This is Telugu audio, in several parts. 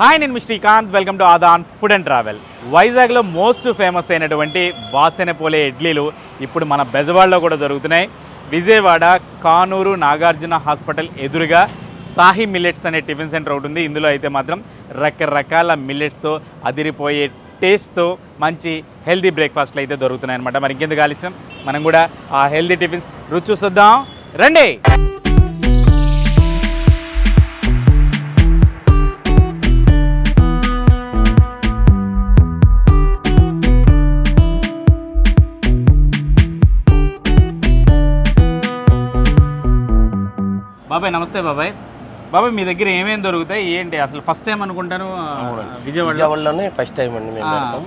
హాయ్, నేను మీ Srikanth. Welcome to Aadhan food and travel. వైజాగ్లో మోస్ట్ ఫేమస్ అయినటువంటి వాసనపోలే ఇడ్లీలు ఇప్పుడు మన బెజవాడలో కూడా దొరుకుతున్నాయి. విజయవాడ కానూరు నాగార్జున హాస్పిటల్ ఎదురుగా సాహి మిల్లెట్స్ అనే టిఫిన్ సెంటర్ ఒకటి ఉంది. ఇందులో అయితే మాత్రం రకరకాల మిల్లెట్స్తో అదిరిపోయే టేస్ట్తో మంచి హెల్దీ బ్రేక్ఫాస్ట్లు అయితే దొరుకుతున్నాయి అనమాట. మరి ఇంకెందుకు ఆలస్యం, మనం కూడా ఆ హెల్దీ టిఫిన్స్ రుచి చూద్దాం రండి. బాబాయ్ నమస్తే. బాబాయ్ మీ దగ్గర ఏమేమి దొరుకుతాయి ఏంటి? అసలు ఫస్ట్ టైం అనుకుంటాను విజయవాడలోనే ఫస్ట్ టైం అండి మేము పెడతాం.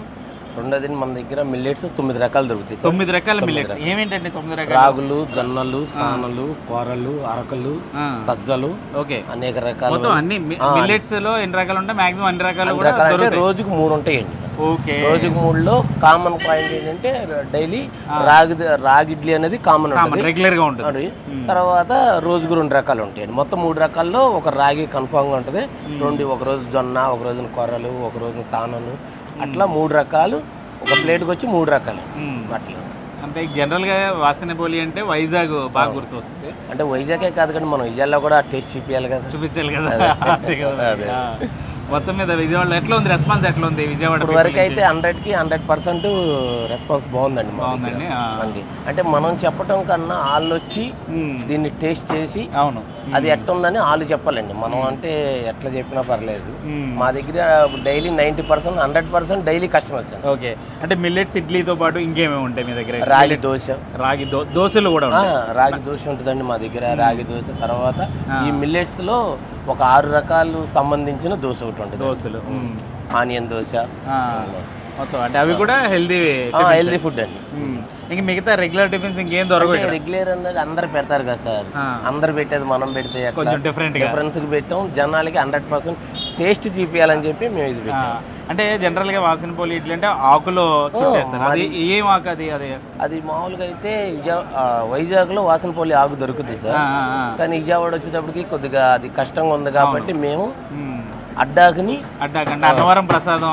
రెండోది మన దగ్గర మిల్లెట్స్ 9 రకాలు దొరుకుతాయి. 9 రకాల మిల్లెట్స్ ఏమేంటండి? 9 రకాలు రాగులు, జొన్నలు, సానలు, కూరలు, అరకలు, సజ్జలు, ఓకే అనేక రకాలు. మొత్తం అన్ని మిల్లెట్స్ లో ఎన్ని రకాలు ఉంటాయి? మాక్సిమం అన్ని రకాలు కూడా దొరుకుతాయి. రోజుకు 3 ఉంటాయండి. ఓకే, రోజుకు 3లో కామన్ పాయింట్ ఏంటంటే డైలీ రాగి ఇడ్లీ అనేది కామన్ రెగ్యులర్ గా ఉంటుంది. తర్వాత రోజుకు 2 రకాలు ఉంటాయండి. మొత్తం 3 రకాల్లో ఒక రాగి కన్ఫామ్ గా ఉంటుంది. ఒక రోజు జొన్న, ఒక రోజు కూరలు, ఒక రోజు సానలు, అట్లా 3 రకాలు. ఒక ప్లేట్కి వచ్చి 3 రకాలు అట్లా. అంటే జనరల్ గా వాసనపోలి అంటే వైజాగ్ బాగా గుర్తు వస్తుంది. అంటే వైజాగే కాదు కానీ మనం విజయాల్లో కూడా టేస్ట్ చూపించాలి కదా. మొత్తం మీద విజయవాడలో ఎట్లా ఉంది రెస్పాన్స్? ఎట్లా ఉంది విజయవాడ వరకు అయితే 100కి 100% రెస్పాన్స్ బాగుందండి. బాగుందండి. అంటే మనం చెప్పటం కన్నా వాళ్ళు వచ్చి దీన్ని టేస్ట్ చేసి అవును అది ఎట్టుందని వాళ్ళు చెప్పాలండి. మనం అంటే ఎట్లా చెప్పినా పర్లేదు. మా దగ్గర డైలీ 90% 100% డైలీ కస్టమర్స్. ఓకే, అంటే మిల్లెట్స్ ఇడ్లీతో పాటు ఇంకేమేమి ఉంటాయి మీ దగ్గర? రాగి దోశ, దోశలు కూడా రాగి దోశ ఉంటుందండి మా దగ్గర. రాగి దోశ తర్వాత ఈ మిల్లెట్స్ లో ఒక 6 రకాలు సంబంధించిన దోశ ఒకటి ఉంటుంది. దోశలు, ఆనియన్ దోశ మొత్తం. అంటే అవి కూడా హెల్దీ ఫుడ్ అండి. ఇంక మిగతా రెగ్యులర్ టిఫిన్స్ ఇంకేం దొరకదు. రెగ్యులర్ అనేది అందరు పెడతారు కదా సార్. అందరు పెట్టేది మనం పెడితే కొంచెం డిఫరెన్స్ పెట్టాం. జనాలకి 100% టేస్ట్ చూపించాలని చెప్పి మేము ఇది పెట్టాం. అంటే జనరల్ గా వాసనపోలి ఇడ్లీ అంటే ఆకులో చుట్టేస్తారు. అది ఏం ఆకు? అది మామూలుగా అయితే వైజాగ్ లో వాసనపోలి ఆకు దొరుకుతుంది సార్. కానీ విజయవాడ వచ్చేటప్పటికి కొద్దిగా అది కష్టంగా ఉంది కాబట్టి మేము అడ్డాకిని అన్నవరం ప్రసాదం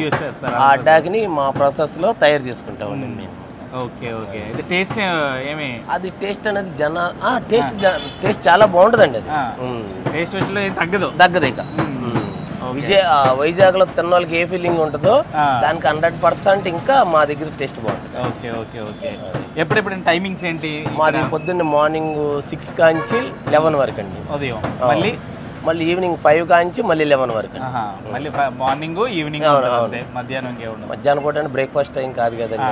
యూస్ చేస్తారు. ఆ అడ్డాకిని మా ప్రాసెస్ లో తయారు చేసుకుంటామండి మేము. Okay okay. ఇది టేస్ట్ ఏమి? అది టేస్ట్ అనేది టేస్ట్ చాలా బాగుంటుందండి. అది టేస్ట్ వచ్చి తగ్గదు ఇక వైజాగ్ లో తిన్న వాళ్ళకి ఏ ఫీలింగ్ ఉంటుందో దానికి 100% ఇంకా మా దగ్గర టేస్ట్ బాగుంటుంది. Okay okay okay. ఎప్పుడెప్పుడు టైమింగ్స్ ఏంటి? మాది పొద్దున్న మార్నింగ్ 6 కాంచి 11 వరకు అండి. ఉదయం మళ్ళీ ఈవినింగ్ 5 కాంచి మళ్ళీ 11 వరకు. మళ్ళీ మార్నింగ్ ఈవినింగ్ మధ్యాహ్నం పూట బ్రేక్ఫాస్ట్ టైం కాదు కదండి.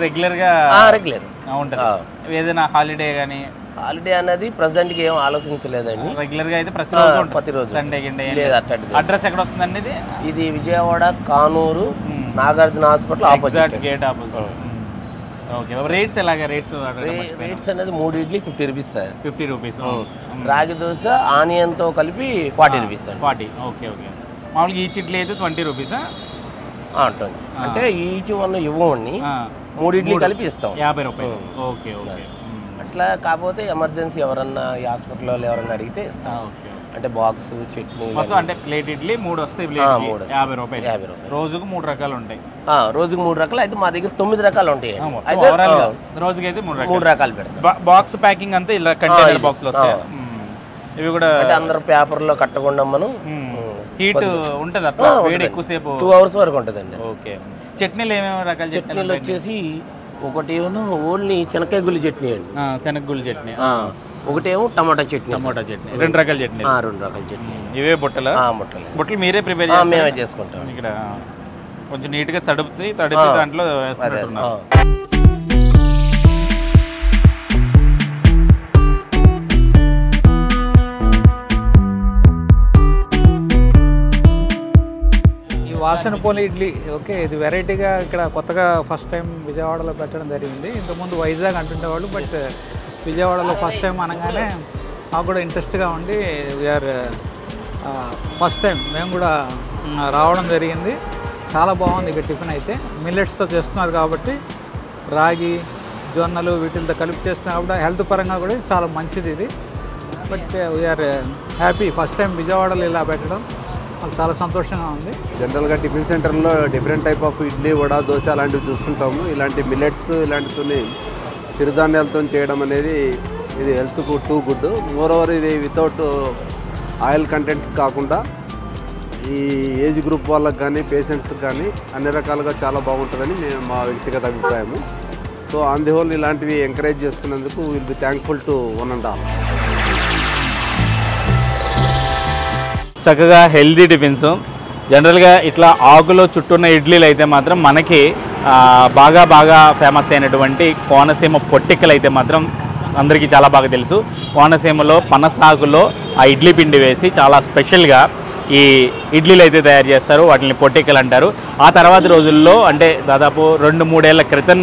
రెగ్యులర్ ఉంటుంది. ఏదైనా హాలిడే కానీ హాలిడే అనేది ప్రెసెంట్ కి ఏం ఆలోచించలేదండి. రెగ్యులర్ గా అయితే ప్రతిరోజు సండే అడ్రస్ ఎక్కడ వస్తుందండి? ఇది Vijayawada Kanuru Nagarjuna hospital opposite gate opposite. Okay. Rates ఎలాగా? రేట్స్ అనేది 3 ఇడ్లీ 50 రూపీస్ సార్. 50 రూపీస్. రాగి దోశ ఆనియన్ తో కలిపి 40 రూపీస్ సార్. 40. Okay okay. మామూలుగా ఈచ్ ఇడ్లీ అయితే 20 రూపీస్. అంటే ఈచ్ వన్ ఇవ్వండి, 3 ఇడ్లీ కలిపి ఇస్తాం 50 రూపాయలు. Okay okay. అట్లా కాకపోతే ఎమర్జెన్సీ ఎవరన్నా ఈ హాస్పిటల్లో ఎవరన్నా అడిగితే ఇస్తాం. అంటే బాక్స్ చట్నీ మొత్తం. అంటే ప్లేట్ ఇడ్లీ 3 వస్తాయి. 50 రూపాయలు. రోజుకు 3 రకాలు ఉంటాయి. రోజుకు 3 రకాలు. అయితే మా దగ్గర 9 రకాలు ఉంటాయి. రోజుకైతే 3 రకాలు పెడతాం. బాక్స్ ప్యాకింగ్ అంతా ఇలా కంటైనర్ బాక్స్ లో వస్తాయి. ఇవి కూడా అంటే అందరూ పేపర్ లో కట్టకుండా మనం హీట్ ఉంటుంది అట్లా వేడి ఎక్కువసేపు 2 hours వరకు ఉంటుందండి. ఓకే. చట్నీలు ఏమేమి రకాల చట్నీలు వచ్చేసి ఒకటి ఓన్లీ శనక్కాయ గుళ్ళు చట్నీ అండి. శనగగుళ్ళు చట్నీ. ఒకటేమో టమాటా చట్నీ. 2 రకాల చట్నీ. 2 రకాల చట్నీ. ఇవే బుట్టలు మీరే ప్రిపేర్ చేస్తారు? మేమే చేసుకుంటాం. ఇక్కడ కొంచెం నీట్ గా తడిపి దాంట్లో వేస్తున్నారు. వాసనపోలి ఇడ్లీ. ఓకే, ఇది వెరైటీగా ఇక్కడ కొత్తగా ఫస్ట్ టైం విజయవాడలో పెట్టడం జరిగింది. ఇంతకుముందు వైజాగ్ అంటుండేవాళ్ళు, బట్ విజయవాడలో ఫస్ట్ టైం అనగానే మాకు కూడా ఇంట్రెస్ట్గా ఉండి వీఆర్ ఫస్ట్ టైం మేము కూడా రావడం జరిగింది. చాలా బాగుంది ఇక్కడ టిఫిన్ అయితే. మిల్లెట్స్తో చేస్తున్నారు కాబట్టి రాగి జొన్నలు వీటితో కలిపి చేస్తున్నారు కాబట్టి హెల్త్ పరంగా కూడా చాలా మంచిది ఇది. But we are happy first time విజయవాడలో ఇలా పెట్టడం మాకు చాలా సంతోషంగా ఉంది. జనరల్గా టిఫిన్ సెంటర్లో different type of idli, vada, dosa అలాంటివి చూస్తుంటాము. ఇలాంటి మిల్లెట్స్ ఇలాంటితో చిరుధాన్యాలతో చేయడం అనేది ఇది హెల్త్కు టూ గుడ్. మోర్ ఓవర్ ఇది వితౌట్ ఆయిల్ కంటెంట్స్ కాకుండా ఈ ఏజ్ గ్రూప్ వాళ్ళకి కానీ పేషెంట్స్కి కానీ అన్ని రకాలుగా చాలా బాగుంటుందని మా వ్యక్తిగత అభిప్రాయము. సో ఆన్ ది హోల్ ఇలాంటివి ఎంకరేజ్ చేస్తున్నందుకు will be thankful to one and all. చక్కగా హెల్దీ టిఫిన్స్. జనరల్గా ఇట్లా ఆకులో చుట్టూన్న ఇడ్లీలు అయితే మాత్రం మనకి బాగా ఫేమస్ అయినటువంటి కోనసీమ పొట్టిక్కలు అయితే మాత్రం అందరికీ చాలా బాగా తెలుసు. కోనసీమలో పనసాకులో ఆ ఇడ్లీ పిండి వేసి చాలా స్పెషల్గా ఈ ఇడ్లీలు అయితే తయారు చేస్తారు. వాటిని పొట్టిక్కలు అంటారు. ఆ తర్వాత రోజుల్లో అంటే దాదాపు 2-3 ఏళ్ల క్రితం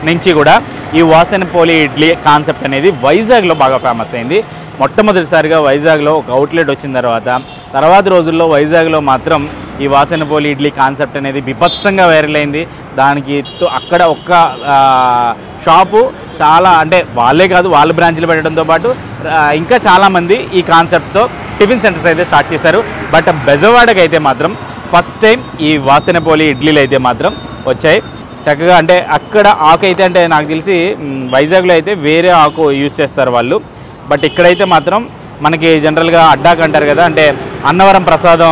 నుంచి కూడా ఈ వాసనపోలి ఇడ్లీ కాన్సెప్ట్ అనేది వైజాగ్లో బాగా ఫేమస్ అయింది. మొట్టమొదటిసారిగా వైజాగ్లో ఒక అవుట్లెట్ వచ్చిన తర్వాత రోజుల్లో వైజాగ్లో మాత్రం ఈ వాసనపోలి ఇడ్లీ కాన్సెప్ట్ అనేది బీభత్సంగా వైరల్ అయింది. దానికి అక్కడ ఒక్క షాపు చాలా అంటే వాళ్ళే కాదు, వాళ్ళ బ్రాంచ్లు పెట్టడంతో పాటు ఇంకా చాలామంది ఈ కాన్సెప్ట్తో టిఫిన్ సెంటర్స్ అయితే స్టార్ట్ చేశారు. బట్ బెజవాడకి అయితే మాత్రం ఫస్ట్ టైం ఈ వాసనపోలి ఇడ్లీలు అయితే మాత్రం వచ్చాయి. చక్కగా అంటే అక్కడ ఆకు అయితే అంటే నాకు తెలిసి వైజాగ్లో అయితే వేరే ఆకు యూజ్ చేస్తారు వాళ్ళు. బట్ ఇక్కడైతే మాత్రం మనకి జనరల్గా అడ్డాకు అంటారు కదా, అంటే అన్నవరం ప్రసాదం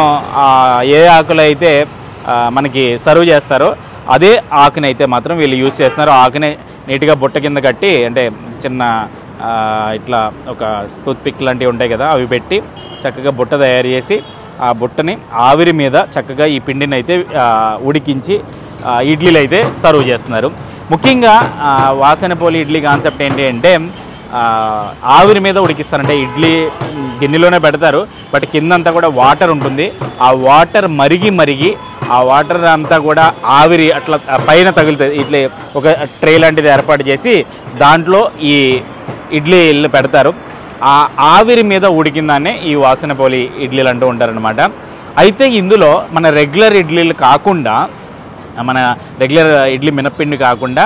ఏ ఆకులు అయితే మనకి సర్వ్ చేస్తారో అదే ఆకుని అయితే మాత్రం వీళ్ళు యూజ్ చేస్తున్నారు. ఆకుని నీట్గా బుట్ట కింద కట్టి అంటే చిన్న ఇట్లా ఒక టూత్ పిక్ లాంటివి ఉంటాయి కదా, అవి పెట్టి చక్కగా బుట్ట తయారు చేసి ఆ బుట్టని ఆవిరి మీద చక్కగా ఈ పిండిని అయితే ఉడికించి ఇడ్లీలు అయితే సర్వ్ చేస్తున్నారు. ముఖ్యంగా వాసనపోలి ఇడ్లీ కాన్సెప్ట్ ఏంటి అంటే ఆవిరి మీద ఉడికిస్తారంటే ఇడ్లీ గిన్నెలోనే పెడతారు. బట్ కిందంతా కూడా వాటర్ ఉంటుంది. ఆ వాటర్ మరిగి ఆ వాటర్ అంతా కూడా ఆవిరి అట్లా పైన తగులుతుంది. ఇట్లా ఒక ట్రే లాంటిది ఏర్పాటు చేసి దాంట్లో ఈ ఇడ్లీలు పెడతారు. ఆ ఆవిరి మీద ఉడికిందాన్ని ఈ వాసనపోలి ఇడ్లీలు అంటూ ఉంటారనమాట. అయితే ఇందులో మన రెగ్యులర్ ఇడ్లీలు కాకుండా, మన రెగ్యులర్ ఇడ్లీ మినప్పిండి కాకుండా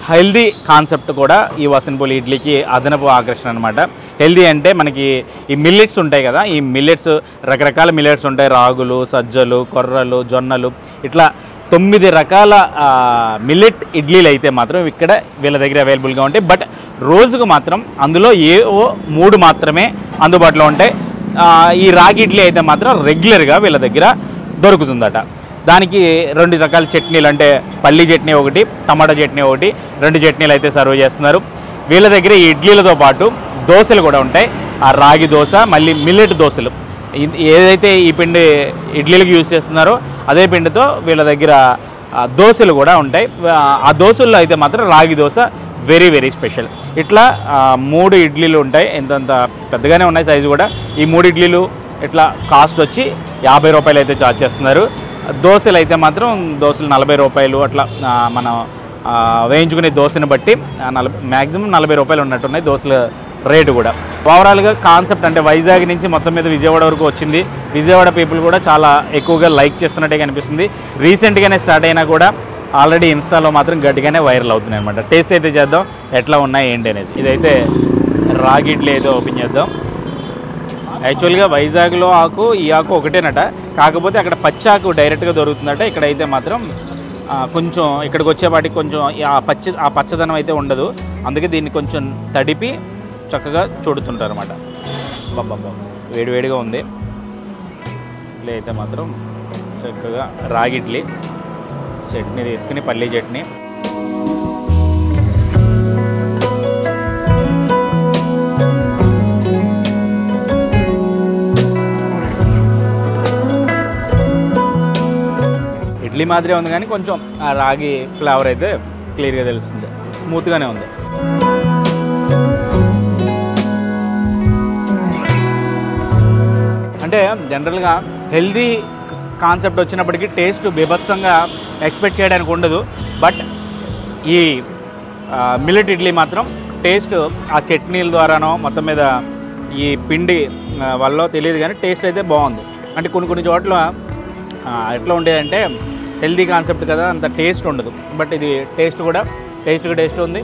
హెల్దీ కాన్సెప్ట్ కూడా ఈ వాసనపోలి ఇడ్లీకి అదనపు ఆకర్షణ అనమాట. హెల్దీ అంటే మనకి ఈ మిల్లెట్స్ ఉంటాయి కదా, ఈ మిల్లెట్స్ రకరకాల మిల్లెట్స్ ఉంటాయి. రాగులు, సజ్జలు, కొర్రలు, జొన్నలు, ఇట్లా 9 రకాల మిల్లెట్ ఇడ్లీలు అయితే మాత్రం ఇక్కడ వీళ్ళ దగ్గర అవైలబుల్గా ఉంటాయి. బట్ రోజుకు మాత్రం అందులో ఏవో 3 మాత్రమే అందుబాటులో ఉంటాయి. ఈ రాగి ఇడ్లీ అయితే మాత్రం రెగ్యులర్గా వీళ్ళ దగ్గర దొరుకుతుందట. దానికి 2 రకాల చట్నీలు అంటే పల్లీ చట్నీ ఒకటి, టమాటా చట్నీ ఒకటి, 2 చట్నీలు అయితే సర్వ్ చేస్తున్నారు. వీళ్ళ దగ్గర ఈ ఇడ్లీలతో పాటు దోశలు కూడా ఉంటాయి. ఆ రాగి దోశ, మళ్ళీ మిల్లెట్ దోశలు, ఏదైతే ఈ పిండి ఇడ్లీలకు యూజ్ చేస్తున్నారో అదే పిండితో వీళ్ళ దగ్గర దోశలు కూడా ఉంటాయి. ఆ దోశల్లో అయితే మాత్రం రాగి దోశ వెరీ వెరీ స్పెషల్. ఇట్లా 3 ఇడ్లీలు ఉంటాయి. ఎంతంత పెద్దగానే ఉన్నాయి సైజు కూడా. ఈ 3 ఇడ్లీలు ఇట్లా కాస్ట్ వచ్చి 50 రూపాయలు అయితే ఛార్జ్ చేస్తున్నారు. దోశలు అయితే మాత్రం దోశలు 40 రూపాయలు అట్లా. మనం వేయించుకునే దోశని బట్టి మ్యాక్సిమం 40 రూపాయలు ఉన్నట్టున్నాయి దోశల రేటు కూడా. ఓవరాల్గా కాన్సెప్ట్ అంటే వైజాగ్ నుంచి మొత్తం మీద విజయవాడ వరకు వచ్చింది. విజయవాడ పీపుల్ కూడా చాలా ఎక్కువగా లైక్ చేస్తున్నట్టే కనిపిస్తుంది. రీసెంట్గానే స్టార్ట్ అయినా కూడా ఆల్రెడీ ఇన్స్టాలో మాత్రం గట్టిగానే వైరల్ అవుతున్నాయి అనమాట. టేస్ట్ అయితే చేద్దాం ఎట్లా ఉన్నాయి ఏంటి అనేది. ఇదైతే రాగి ఇడ్లీ అయితే ఓపెన్ చేద్దాం. యాక్చువల్గా వైజాగ్లో ఆకు ఈ ఆకు ఒకటేనట, కాకపోతే అక్కడ పచ్చి ఆకు డైరెక్ట్గా దొరుకుతుందట. ఇక్కడైతే మాత్రం కొంచెం ఇక్కడికి వచ్చేపాటికి కొంచెం ఆ పచ్చదనం అయితే ఉండదు. అందుకే దీన్ని కొంచెం తడిపి చక్కగా చూడుతుంటారు అనమాట. బాబా వేడివేడిగా ఉంది ఇడ్లీ అయితే మాత్రం. చక్కగా రాగి ఇడ్లీ, చట్నీ తీసుకుని పల్లీ చట్నీ. ఇడ్లీ మాదిరే ఉంది కానీ కొంచెం ఆ రాగి ఫ్లేవర్ అయితే క్లియర్గా తెలుస్తుంది. స్మూత్గానే ఉంది. అంటే జనరల్గా హెల్దీ కాన్సెప్ట్ వచ్చినప్పటికీ టేస్ట్ బీభత్సంగా ఎక్స్పెక్ట్ చేయడానికి ఉండదు. బట్ ఈ మిల్లెట్ ఇడ్లీ మాత్రం టేస్ట్ ఆ చట్నీల ద్వారానో మొత్తం మీద ఈ పిండి వల్ల తెలియదు కానీ టేస్ట్ అయితే బాగుంది. అంటే కొన్ని చోట్ల ఎట్లా ఉండేదంటే హెల్దీ కాన్సెప్ట్ కదా, అంత టేస్ట్ ఉండదు. బట్ ఇది టేస్ట్ ఉంది.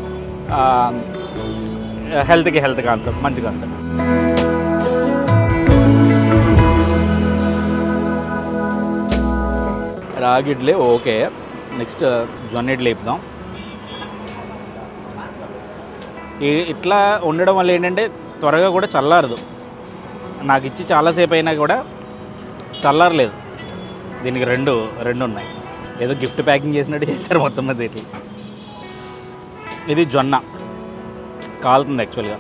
హెల్త్కి హెల్త్ కాన్సెప్ట్, మంచి కాన్సెప్ట్. రాగి ఇడ్లీ ఓకే. నెక్స్ట్ జొన్న ఇడ్లీ ఇద్దాం. ఇట్లా ఉండడం వల్ల ఏంటంటే త్వరగా కూడా చల్లారదు. నాకు ఇచ్చి చాలాసేపు అయినా కూడా చల్లారలేదు. దీనికి రెండు ఉన్నాయి. ఏదో గిఫ్ట్ ప్యాకింగ్ చేసినట్టు చేశారు మొత్తం మీద ఇడ్లీ. ఇది జొన్న కాలుతుంది యాక్చువల్గా.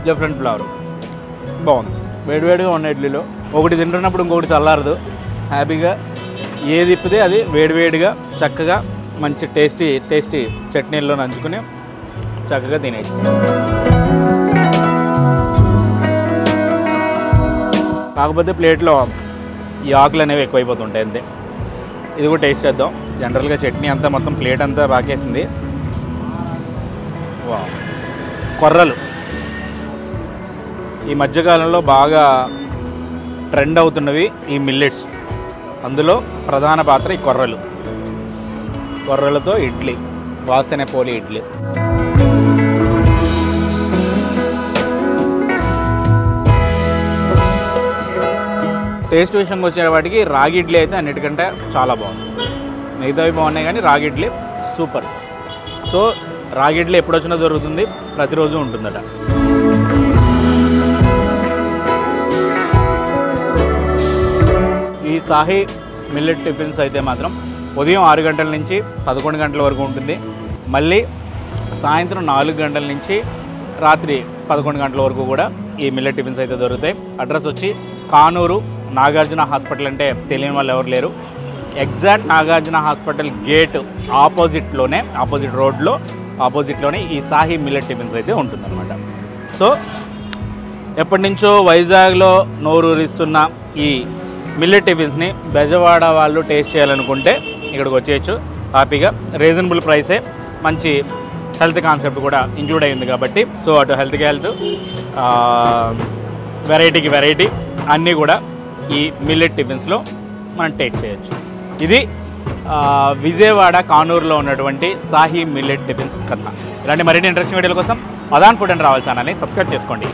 డిఫరెంట్ ఫ్లేవర్ బాగుంది. వేడివేడిగా ఉన్న ఇడ్లీలో ఒకటి తింటున్నప్పుడు ఇంకొకటి చల్లారదు. హ్యాపీగా ఏది ఇప్పితే అది వేడివేడిగా చక్కగా మంచి టేస్టీ చట్నీల్లో నంచుకుని చక్కగా తినేసి. కాకపోతే ప్లేట్లో ఈ ఆకులు అనేవి ఎక్కువైపోతుంటాయి అంతే. ఇది కూడా టేస్ట్ చేద్దాం. జనరల్గా చట్నీ అంతా మొత్తం ప్లేట్ అంతా బాకేసింది. వా కొర్రలు ఈ మధ్యకాలంలో బాగా ట్రెండ్ అవుతున్నవి ఈ మిల్లెట్స్. అందులో ప్రధాన పాత్ర ఈ కొర్రలతో ఇడ్లీ, వాసన పోలి ఇడ్లీ. టేస్ట్ విషయంకి వచ్చే వాటికి రాగి ఇడ్లీ అయితే అన్నిటికంటే చాలా బాగుంది. మిగతావి బాగున్నాయి కానీ రాగి ఇడ్లీ సూపర్. సో రాగి ఇడ్లీ ఎప్పుడు వచ్చినా దొరుకుతుంది, ప్రతిరోజు ఉంటుందట. ఈ సాహి మిల్లెట్ టిఫిన్స్ అయితే మాత్రం ఉదయం 6 గంటల నుంచి 11 గంటల వరకు ఉంటుంది. మళ్ళీ సాయంత్రం 4 గంటల నుంచి రాత్రి 11 గంటల వరకు కూడా ఈ మిల్లెట్ టిఫిన్స్ అయితే దొరుకుతాయి. అడ్రస్ వచ్చి కానూరు నాగార్జున హాస్పిటల్. అంటే తెలియని వాళ్ళు ఎవరు లేరు. Exact Nagarjuna hospital gate opposite రోడ్లో ఆపోజిట్లోనే ఈ సాహి మిల్లెట్ టిఫిన్స్ అయితే ఉంటుందన్నమాట. సో ఎప్పటి నుంచో వైజాగ్లో నోరూరిస్తున్న ఈ మిల్లెట్ టిఫిన్స్ని బెజవాడ వాళ్ళు టేస్ట్ చేయాలనుకుంటే ఇక్కడికి వచ్చేయచ్చు హ్యాపీగా. రీజనబుల్ ప్రైసే, మంచి హెల్త్ కాన్సెప్ట్ కూడా ఇంక్లూడ్ అయ్యింది కాబట్టి. సో అటు హెల్త్కి హెల్త్, వెరైటీకి వెరైటీ అన్నీ కూడా ఈ మిల్లెట్ టిఫిన్స్లో మనం టేస్ట్ చేయొచ్చు. ఇది విజయవాడ కానూరులో ఉన్నటువంటి సాహి మిల్లెట్ టిఫిన్స్ కథ. ఇలాంటి మరిన్ని ఇంట్రెస్టింగ్ వీడియోల కోసం ఆదాన్ ఫుడ్ అండ్ ట్రావెల్ ఛానల్ని సబ్స్క్రైబ్ చేసుకోండి.